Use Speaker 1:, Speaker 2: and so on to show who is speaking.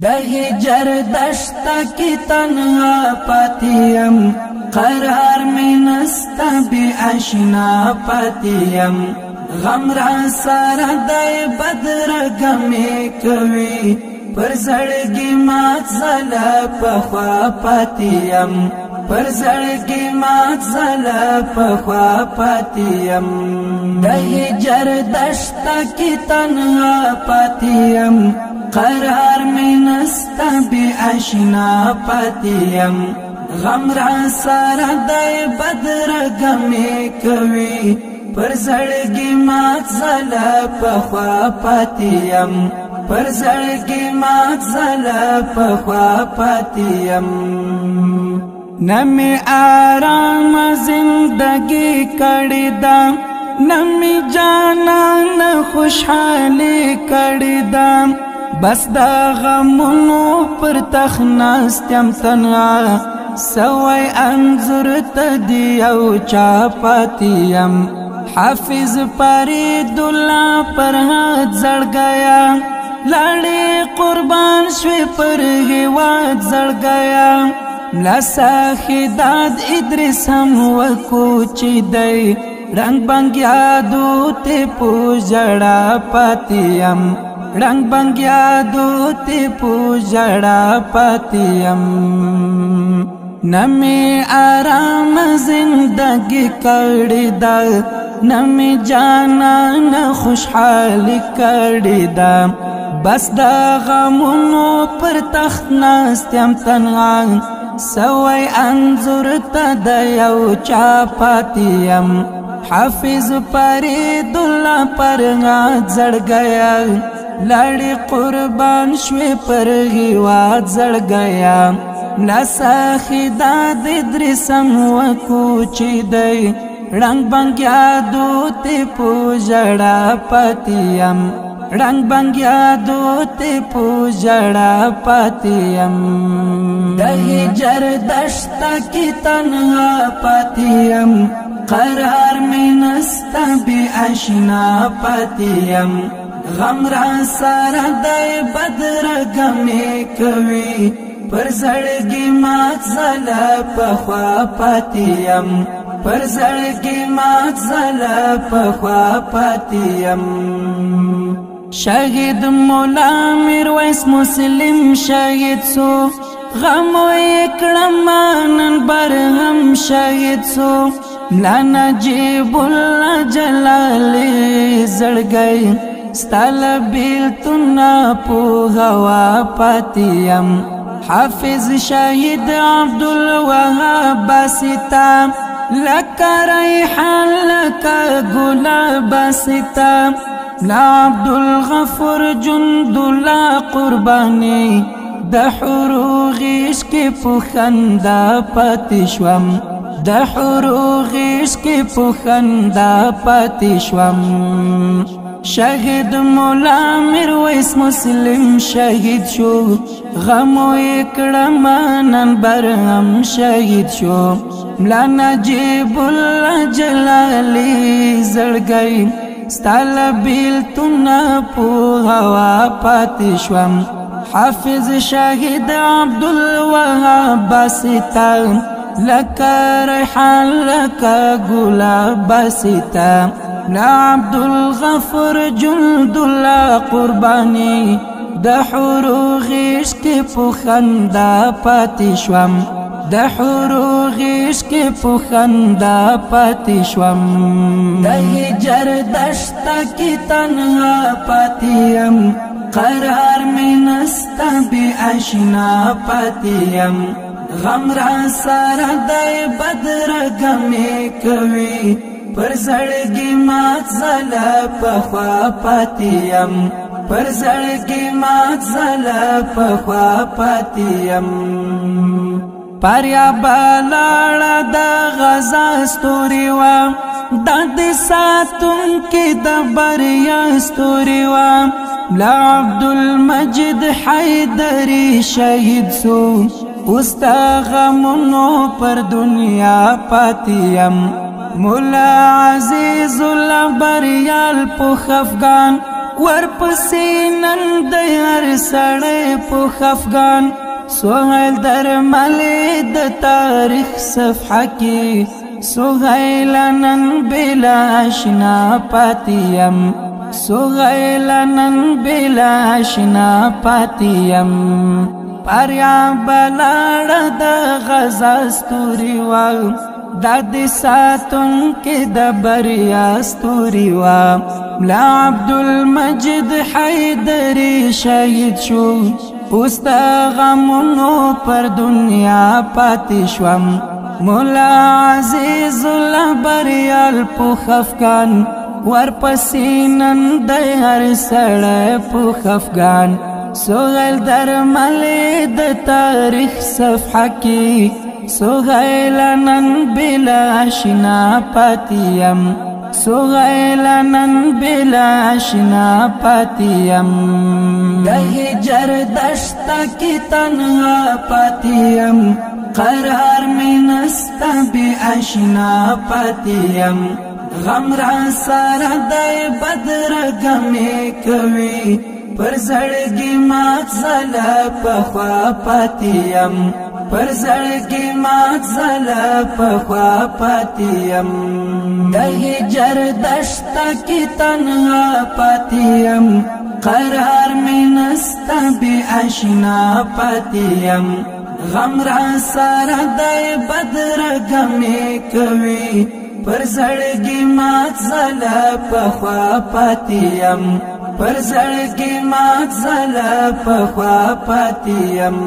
Speaker 1: د هجر دشتا کی تنها پاتیم قرار میں نستا بی اشنا پاتیم غم را سارا دای بدر گمی کوي پر زړګي مات زلا پخوا پاتیم پر زړګي مات زلا پخوا پاتیم د هجر دشتا کی تنها پاتیم قرار میں نستا بی اشنا پاتیم غم را سارا دای بدر گمی کوي پر زړګي مات زلا پخوا پاتیم پر زړګي مات زلا پخوا پاتیم نمی آرام زندگی کړی دا نمی جانان خوشحالی کړی دا بس دا غمونو پر تخناستم تنها سوی انظر تدی او چاپاتیم حافظ فرید اللہ پر ہاتھ زڑ گیا لڑے قربان شوی پر ہیواد زڑ گیا لساخی داد ادریس ہم وکوچی دی رنگ بنگ یادو تے پوجڑا پاتیم رنگ بنگ یادو تے پوجڑا پاتیم نمی آرام زندگی کړی دا نمی جانان خوشحالی کړی دا بس دا غمونو پر تخت ناستیم تنها سوی انظر تد یو چا پاتیم حافظ فرید اللہ پر ہاتھ زڑ گیا لڑی قربان شوی پر ہیواد زڑ گیا لساخی داد ادریسم وکوچی دی رنگ بنگ یادو تی پوجڑا پاتیم رنگ بنگ یادو تی پوجڑا پاتیم د هجر دشتا کی تنها پاتیم قرار میں نستا بی اشنا پاتیم غم را سارا دای بدر گمی کوي پر زړګي مات زلا پخوا پاتیم پر زړګي مات زلا پخوا پاتیم شهید مولا میرویس مسلم شهید سو غم وکړم نن بر هم شهید سو لا نجیب الله جلالی زړګي ستل بیل تنا پو هوا پاتیم حافظ شهید عبدالوهاب باستا لکا ریحان لکا گلاب باستا لا عبدالغفور جندلا قربانی د حروغ عشق پخندا پاتشوم د حروغ عشق پخندا پاتشوم شهید مولا میرویس مسلم شهید شو غم وکړم نن بر هم شهید شو ملا نجیب الله جلالی زړګي ستل بیل تنا پو هوا پاتشوم حافظ شهید عبدالوهاب باستا لکا ریحان لکا گلاب باستا لا عبدالغفور جند الله قربانی د حروغ عشق پخندا پاتشوم د حروغ عشق پخندا پاتشوم د هجر دشتا کی تنها پاتیم قرار میں نستا بی اشنا پاتیم غم را سارا دای بدر گمی کوي پر زړګي مات زلا پخوا پاتیم پر زړګي مات زلا پخوا پاتیم پریا بالاړه د غزا ستوري وا د دې ساتون کې د بریا ستوري وا لا عبدالمجید حیدری شهید سو استا غمونو پر دنیا پاتیم مولا عزیز الله بریال پوخ افغان ورپسې نن د هر سړی په خفګان سهیل درمل د تاریخ صفحه کې سهیل نن بلا آشنا پاتې یم سهیل نن بلا آشنا پاتې یم پریا بلاړه د غزا ستوري وا د ساتون کې د بریا ستوري وا ملا عبدالمجید حیدری شهید شو اوس د غمونو پر دنیا پاتې شوم مولا عزیز الله بریال په خفګان ورپسې نن د هر سړی په خفګان سهیل درمل د تاریخ صفحه کې سهیل نن بلا آشنا پاتې یم سهیل نن بلا آشنا پاتې یم د هجر دشته کې تنها پاتې یم قرار مې نسته بې آشنا پاتې یم غم را سره دی بدرګه مې کوي پر زړګي مات زله پخوا پاتې یم پر زړګي مات زله پخوا پاتې یم د هجر دشته کې تنها پاتې یم قرار مې نسته بې آشنا پاتې یم غم را سره دی بدرګه مې کوي پر زړګي مات زله پخوا پاتې یم پر زړګي مات زله پخوا پاتې یم